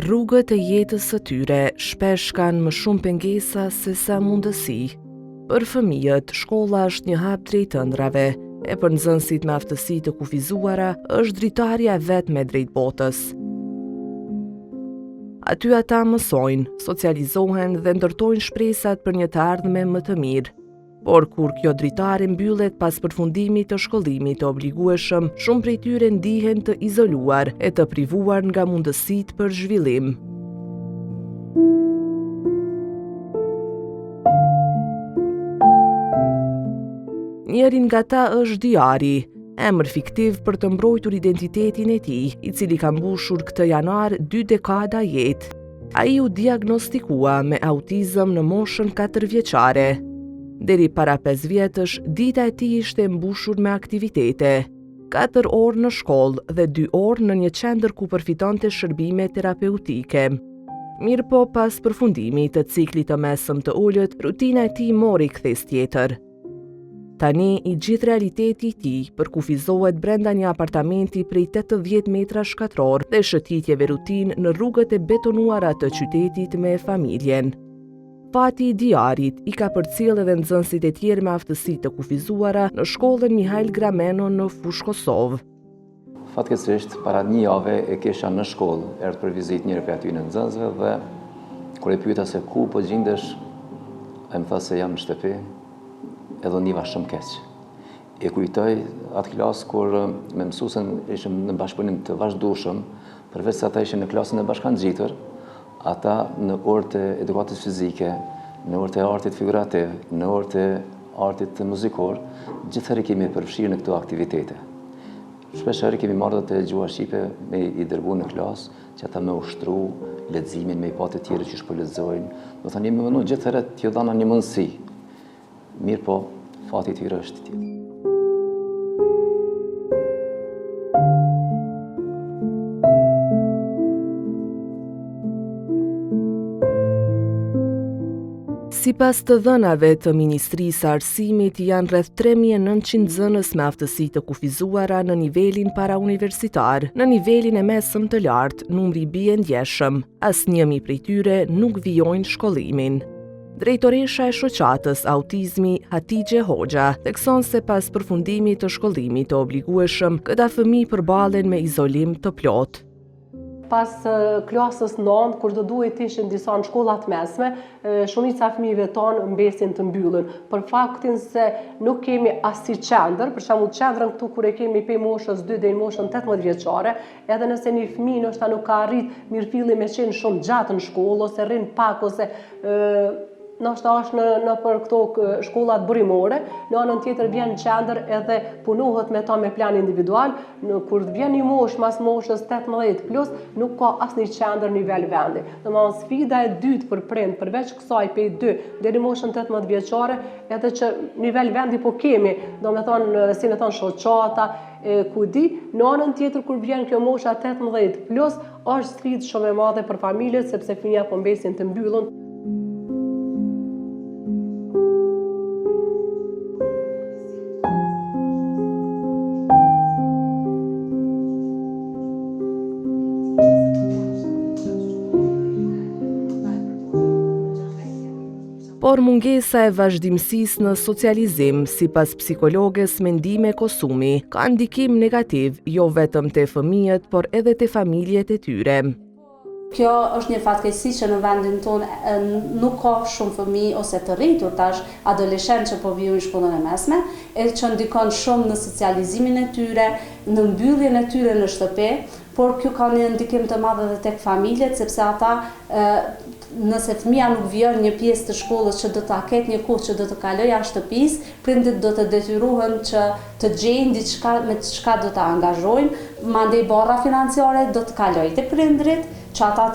Rrugët e jetës së tyre shpesh kanë më shumë pengesa se sa mundësi. Për fëmijët, shkolla është një hap drejt ëndrave, e për nxënësit me aftësi të kufizuara është dritarja vetme drejt botës. Aty ata mësojnë, socializohen dhe ndërtojnë shpresat për një të ardhme më të mirë. Por kur kjo dritare mbyllet pas përfundimit të shkollimit të obligueshëm, shumë prej tyre ndihen të izoluar e të privuar nga mundësitë për zhvillim. Njëri nga ta është Diari, emër fiktiv për të mbrojtur identitetin e tij, i cili ka mbushur këtë janar 2 dekada jetë. Ai u diagnostikua me autizëm në moshën 4 vjeçare. Deri para 5 vjetësh, dita e tij ishte mbushur me aktivitete. 4 orë në shkollë dhe 2 orë në një qendër ku përfitonte shërbime terapeutike. Mirë po, pas përfundimit të ciklit të mesëm të ullët, rutina e tij mori kthes tjetër. Tani, i gjithë realiteti i tij përkufizohet brenda një apartamenti prej 80 metra shkatror dhe shëtitjeve rutinë në rrugët e betonuara të qytetit me familjen. Fati i Diarit i ka përcjellë edhe nxënësit e tjerë me aftësi të kufizuara në shkollën Mihail Grameno në Fushë Kosovë. Fatkeqësisht, para një jave e kisha në shkollë, erdhi për vizitë njëri prej aty në nxënësve dhe kur e pyeta se ku po gjendesh, ai më tha se jam në shtëpi, edhe niva shumë keq. E kujtoj atë klasë kur me mësuesen ishim në bashkëpunim të vazhdueshëm, përveç se ata ishin në klasën e bashkangjitur, ata në orët e edukatës fizike, në orët e artit figurativ, në orët e artit muzikor, gjithëherë kemi përfshirë në këto aktivitete. Shpeshherë kemi marrë të gjuha shqipe me i dërgu në klasë, që ata me ushtru leximin, me i pa të tjerë që po lexojnë. Do thënë jemi mënu gjithëherë t'ju dhana një mundësi. Mirë po, fati i tyre është tjetër. Sipas të dhënave të Ministrisë së Arsimit, janë rreth 3900 nxënës me aftësi të kufizuara në nivelin parauniversitar. Në nivelin e mesëm të lartë, numri bie ndjeshëm. Asnjëmi prej tyre nuk vijojnë shkollimin. Drejtoresha e shoqatës Autizmi, Hatixhe Hoxha, thekson se pas përfundimit të shkollimit të obligueshëm, këta fëmijë përballen me izolim të plotë. Pas klasës 9, kur do duhet ishin disa në shkollat mesme, shumica fëmijëve tonë mbesin të mbyllën. Për faktin se nuk kemi asnjë qendër, për shembull qendrën këtu kur e kemi pe moshës 2 deri në moshën 18 vjeçare, edhe nëse një fëmijë ndoshta nuk ka arrit mirëfilli me qenë shumë gjatë në shkollë ose rrin pak ose ndoshta është në për këto shkollat burimore, në anën tjetër vjen qendër edhe punohet me ta me plan individual, kur vjen një moshë mas moshës 18+, nuk ka asnjë qendër nivel vendi. Domethënë sfida e dytë për prind, përveç kësaj pe 2 deri në moshën 18 vjeçare, edhe që nivel vendi po kemi, domethënë si më thon shoqata, ku di, në anën tjetër kur vjen kjo mosha 18+, është sfidë shumë e madhe për familjet sepse fëmijët po mbesin të mbyllur. Por mungesa e vazhdimësisë në socializim, sipas psikologes Mendime Kosumi, ka ndikim negativ jo vetëm te fëmijët, por edhe te familjet e tyre. Kjo është një fatkeqësi që në vendin tonë nuk ka shumë fëmijë ose të rritur tash adoleshentë që po vijnë në shkollën e mesme, e që ndikon shumë në socializimin e tyre, në mbylljen e tyre në shtëpi, por kjo ka një ndikim të madh edhe tek familjet, sepse ata nëse fëmia nuk vjen një pjesë të shkollës që do ta ketë një kohë që do të kalojë jashtë shtëpisë, prindit do të detyrohen që të gjejnë diçka me çka do ta angazhojnë, mandej barra financiare do të kalojë te prindrit, që ata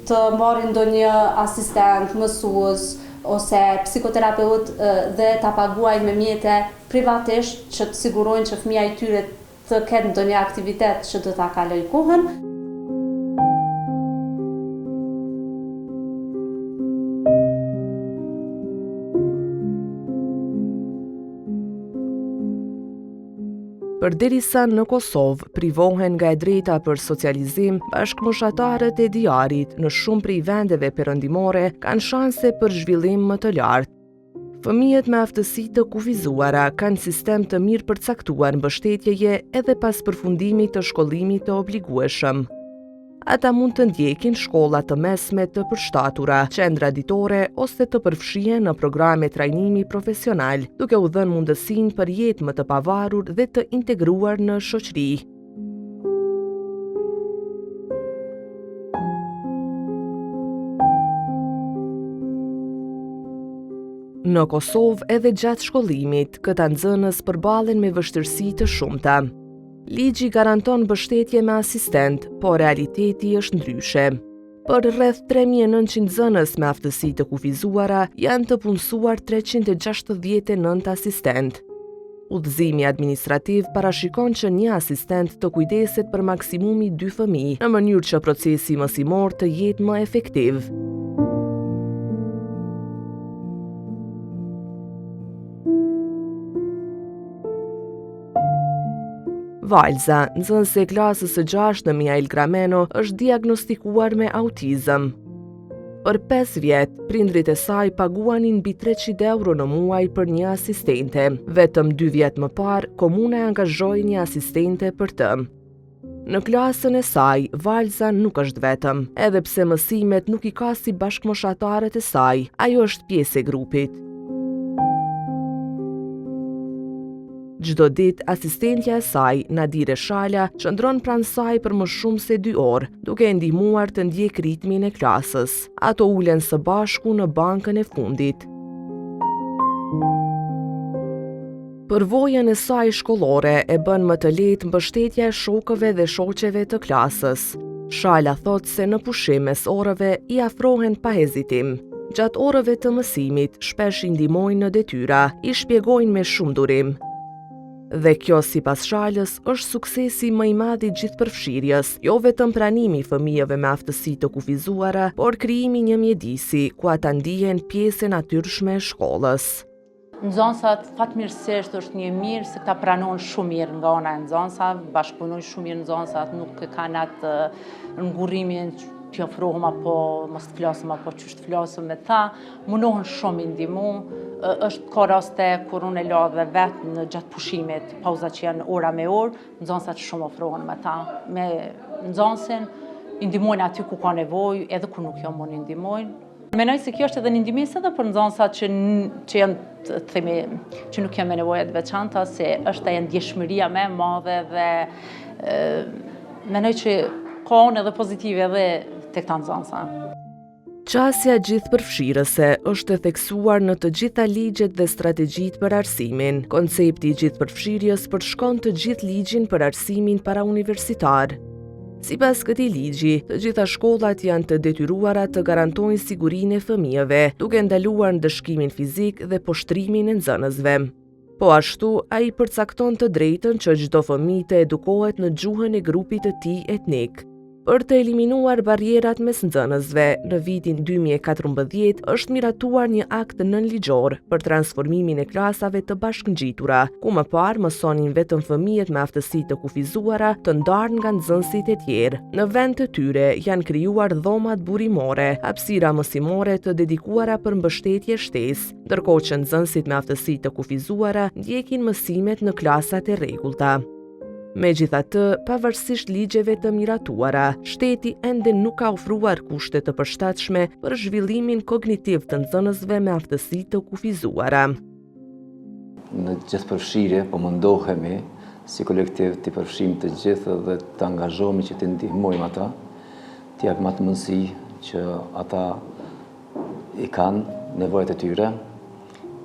të marrin ndonjë asistent, mësues ose psikoterapeut dhe ta paguajnë me mjete privatisht që të sigurojnë që fëmia i tyre të ketë ndonjë aktivitet që do ta kalojë kohën. Përderisa në Kosovë privohen nga e drejta për socializim, bashkëmoshatarët e diarit në shumë prej vendeve perëndimore kanë shanse për zhvillim më të lartë. Fëmijët me aftësi të kufizuara kanë sistem të mirë përcaktuar mbështetjeje edhe pas përfundimit të shkollimit të obligueshëm. Ata mund të ndjekin shkolla të mesme të përshtatura, qendra ditore ose të përfshihen në programe trajnimi profesional, duke u dhënë mundësinë për jetë më të pavarur dhe të integruar në shoqëri. Në Kosovë edhe gjatë shkollimit, këta nxënës përballen me vështirësi të shumta. Ligji garanton mbështetje me asistent, po realiteti është ndryshe. Për rreth 3900 nxënës me aftësi të kufizuara janë të punësuar 369 asistent. Udhëzimi administrativ parashikon që një asistent të kujdeset për maksimumi 2 fëmijë, në mënyrë që procesi mësimor të jetë më efektiv. Valza, nxënëse e klasës së 6 në Mihail Grameno, është diagnostikuar me autizëm. Për 5 vjet, prindrit e saj paguanin mbi 300 euro në muaj për një asistente. Vetëm 2 vjet më parë, komuna e angazhoi një asistente për të. Në klasën e saj, Valza nuk është vetëm, edhe pse mësimet nuk i ka si bashkëmoshatarët e saj, ajo është pjesë e grupit. Çdo ditë, asistentja e saj, Nadire Shala, qëndron pranë saj për më shumë se 2 orë, duke e ndihmuar të ndjek ritmin e klasës. Ato ulen së bashku në bankën e fundit. Përvojën e saj shkollore e bën më të lehtë mbështetja e shokëve dhe shoqeve të klasës. Shala thot se në pushim mes orëve i afrohen pa hezitim. Gjatë orëve të mësimit, shpesh i ndihmojnë në detyra, i shpjegojnë me shumë durim. Dhe kjo, sipas Shalës, është suksesi më i madh i gjithë përfshirjes, jo vetëm pranimi i fëmijëve me aftësi të kufizuara, por krijimi një mjedisi ku ata ndihen pjesë e natyrshme e shkollës. Nxënësat fatmirësisht është një mirë se këta pranojnë shumë mirë nga ana e nxënësave, bashkëpunojnë shumë mirë nxënësat, nuk kanë atë ngurrimin që ofrohem apo mos të flasim apo ç'është flasim me ta, mundohen shumë i ndihmu. Është ka raste kur unë e la dhe vetë në gjatë pushimit, pauza që janë ora me orë, nxënësat shumë ofrohen me ta, me nxënësin, i ndihmojnë aty ku ka nevojë, edhe kur nuk janë mund i ndihmojnë. Mendoj se kjo është edhe një ndihmës edhe për nxënësat që janë, të themi, që nuk janë me nevoja të veçanta, se është ajo ndjeshmëria më e madhe dhe mendoj që ka edhe pozitive edhe tek ta nxënësa. Qasja gjithëpërfshirëse është e theksuar në të gjitha ligjet dhe strategjitë për arsimin. Koncepti i gjithëpërfshirjes përshkon të gjithë ligjin për arsimin parauniversitar. Sipas këtij ligji, të gjitha shkollat janë të detyruara të garantojnë sigurinë e fëmijëve, duke ndaluar ndëshkimin fizik dhe poshtrimin e nxënësve. Po ashtu, ai përcakton të drejtën që çdo fëmijë të edukohet në gjuhën e grupit të tij etnik. Për të eliminuar barrierat mes nxënësve, në vitin 2014 është miratuar një akt nënligjor për transformimin e klasave të bashkëngjitura, ku më parë mësonin vetëm fëmijët me aftësi të kufizuara të ndarë nga nxënësit e tjerë. Në vend të tyre janë krijuar dhomat burimore, hapësira mësimore të dedikuara për mbështetje shtesë, ndërkohë që nxënësit me aftësi të kufizuara ndjekin mësimet në klasat e rregullta. Megjithatë, pavarësisht ligjeve të miratuara, shteti ende nuk ka ofruar kushte të përshtatshme për zhvillimin kognitiv të nxënësve me aftësi të kufizuara. Në gjithë përfshirje, po mundohemi si kolektiv të përfshijmë të gjithë dhe të angazhohemi që të ndihmojmë ata, të japim atë mundësi që ata i kanë nevojat e tyre.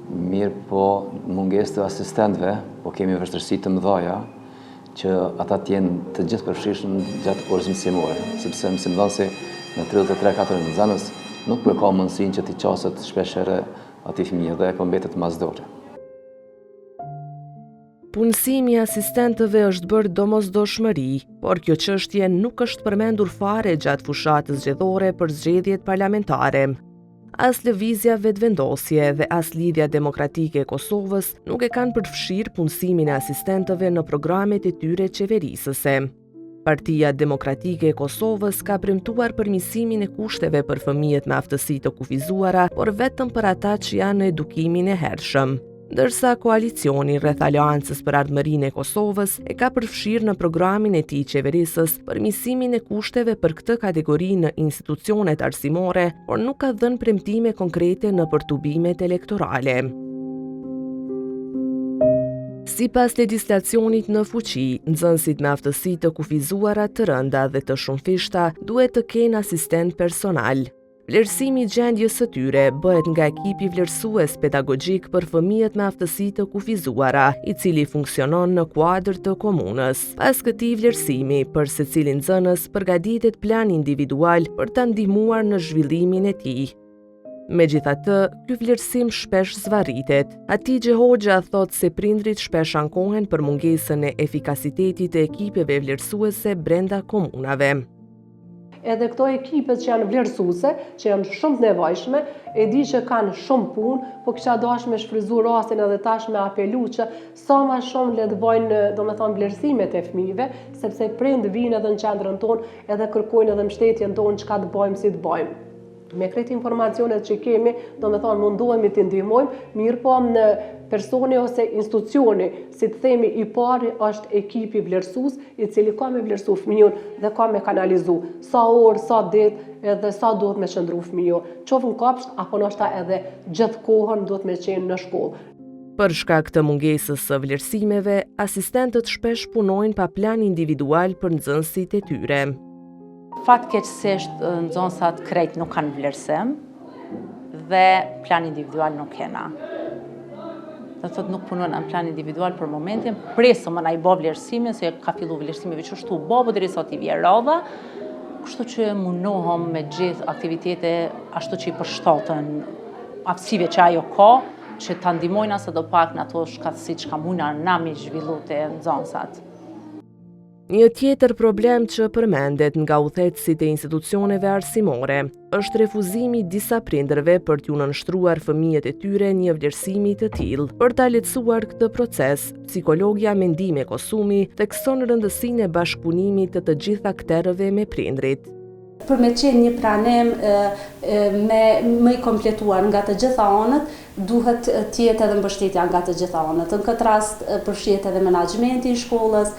Mirë, po mungesë të asistentëve, po kemi vështirësi të mëdha që ata t'jenë të gjithë përfshirshëm gjatë orës mësimore, sepse mësimdhënësi në 33-4 nxënës nuk ka mundësinë që t'i qaset shpeshherë atij fëmijë dhe po mbetet masdore. Punësimi i asistentëve është bërë domosdoshmëri, por kjo çështje nuk është përmendur fare gjatë fushatës zgjedhore për zgjedhjet parlamentare. As lëvizja vetëvendosje dhe as Lidhja Demokratike e Kosovës nuk e kanë përfshirë punësimin e asistentëve në programet e tyre qeverisëse. Partia Demokratike e Kosovës ka premtuar përmirësimin e kushteve për fëmijët me aftësi të kufizuara, por vetëm për ata që janë në edukimin e hershëm. Ndërsa koalicioni rreth Aleancës për Ardhmërinë e Kosovës e ka përfshirë në programin e tij qeverisës përmirësimin e kushteve për këtë kategori në institucionet arsimore, por nuk ka dhënë premtime konkrete në përtubimet elektorale. Sipas legjislacionit në fuqi, nxënësit me aftësi të kufizuara të rënda dhe të shumëfishta duhet të kenë asistent personal. Vlerësimi i gjendjes së tyre bëhet nga ekipi vlerësues pedagogjik për fëmijët me aftësi të kufizuara, i cili funksionon në kuadër të komunës. Pas këtij vlerësimi, për secilin nxënës përgatitet plan individual për ta ndihmuar në zhvillimin e tij. Megjithatë, ky vlerësim shpesh zvarritet. Hatixhe Hoxha thotë se prindrit shpesh ankohen për mungesën e efikasitetit të ekipeve vlerësuese brenda komunave. Edhe këto ekipet që janë vlerësuese, që janë shumë të nevojshme, e di që kanë shumë punë, po kisha dashur me shfryzu rastin edhe tash me apelu që sa më shumë le të bëjnë, domethënë, vlerësimet e fëmijëve, sepse prindë vinë edhe në qendrën tonë edhe kërkojnë edhe mbështetjen tonë çka të bëjmë, si të bëjmë. Me kretë informacionet që kemi, domethënë mundohemi të ndihmojmë, mirë po në personi ose institucioni, si të themi i pari është ekipi vlerësues, i cili ka me vlerësu fëmijën dhe ka me kanalizu sa orë, sa ditë edhe sa duhet me qëndru fëmijë, qoftë në kopsht apo ndoshta edhe gjithë kohën duhet me qenë në shkollë. Për shkak të mungesës së vlerësimeve, asistentët shpesh punojnë pa plan individual për nxënësit e tyre. Fatkeqësisht nxënësat krejt nuk kanë vlerësim dhe plan individual nuk kena. Do thotë nuk punojnë në plan individual për momentin, presëm na i bë vlerësimin se ka fillu vlerësimi çështu bobo derisa ti vjen radha, kështu që mundohem me gjithë aktivitete ashtu që i përshtaten aftësive që ajo ka, që ta ndihmojnë sadopak në ato shkatësi që mundna na mi zhvillu te nxënësat. Një tjetër problem që përmendet nga udhëheqësit e institucioneve arsimore është refuzimi i disa prindërve për t'u nënshtruar fëmijët e tyre një vlerësimi të tillë. Për ta lehtësuar këtë proces, psikologja Mendime Kosumi thekson rëndësinë e bashkëpunimit të gjithë akterëve me prindrit. Për me qenë një pranim me i kompletuar nga të gjitha anët, duhet tjetë edhe mbështetja nga të gjitha anët. Në këtë rast përfshihet edhe menaxhmenti i shkollës,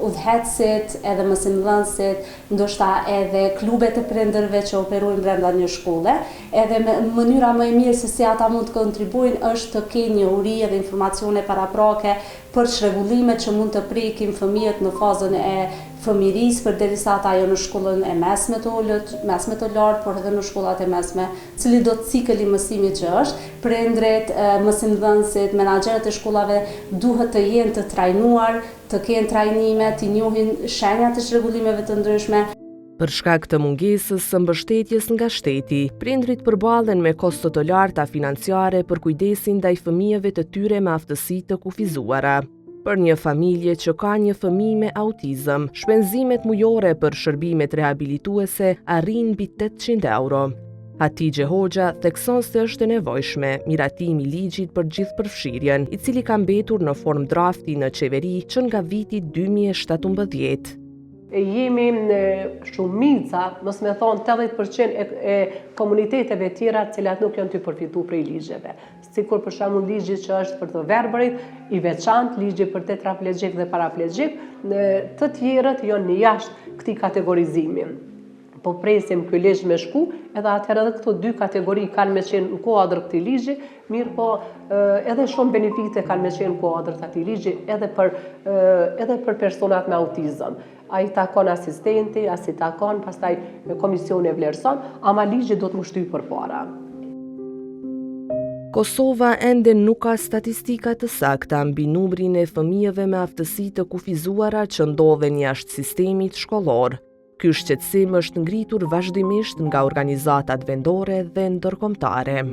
udhëheqësit, edhe mësimdhënësit, ndoshta edhe klubet e prindërve që operojnë brenda një shkolle, edhe mënyra më e mirë se si ata mund të kontribuojnë është të kenë një uri dhe informacione paraprake për çrregullimet që mund të prekin fëmijët në fazën e fëmirisë, përderisa ata janë në shkollën e mesme të lartë, por edhe në shkollat e mesme, cili do të cikël i mësimit që është, prindrit, mësimdhënësit, menaxherët e shkollave duhet të jenë të trajnuar, të kenë trajnime, të njohin shenjat e çrregullimeve të ndryshme. Për shkak të mungesës së mbështetjes nga shteti, prindrit përballen me kosto të larta financiare për kujdesin ndaj fëmijëve të tyre me aftësi të kufizuara. Për një familje që ka një fëmijë me autizëm, shpenzimet mujore për shërbimet rehabilituese arrin mbi 800 euro. Hatixhe Hoxha thekson se është e nevojshme miratimi i ligjit për gjithë përfshirjen, i cili ka mbetur në formë drafti në qeveri që nga viti 2017. Jemi në shumica, mos me thonë 80% e komuniteteve tjera cilat nuk janë të përfitu prej ligjeve. Sikur për shembull ligji që është për të verbërit, i veçantë, ligji për tetraplegjik dhe paraplegjik, të tjerët janë në jashtë këtij kategorizimi. Po presim ky ligj me shku, edhe atëherë edhe këto dy kategori kanë me qenë në kuadër këtij ligji, mirë po edhe shumë benefite kanë me qenë në kuadër të atij ligji edhe për personat me autizëm. Ai takon asistenti, asi takon, pastaj komisioni e vlerëson, ama ligji do të më shtyjë përpara. Kosova ende nuk ka statistika të sakta mbi numrin e fëmijëve me aftësi të kufizuara që ndodhen jashtë sistemit shkollor. Ky shqetësim është ngritur vazhdimisht nga organizatat vendore dhe ndërkombëtare.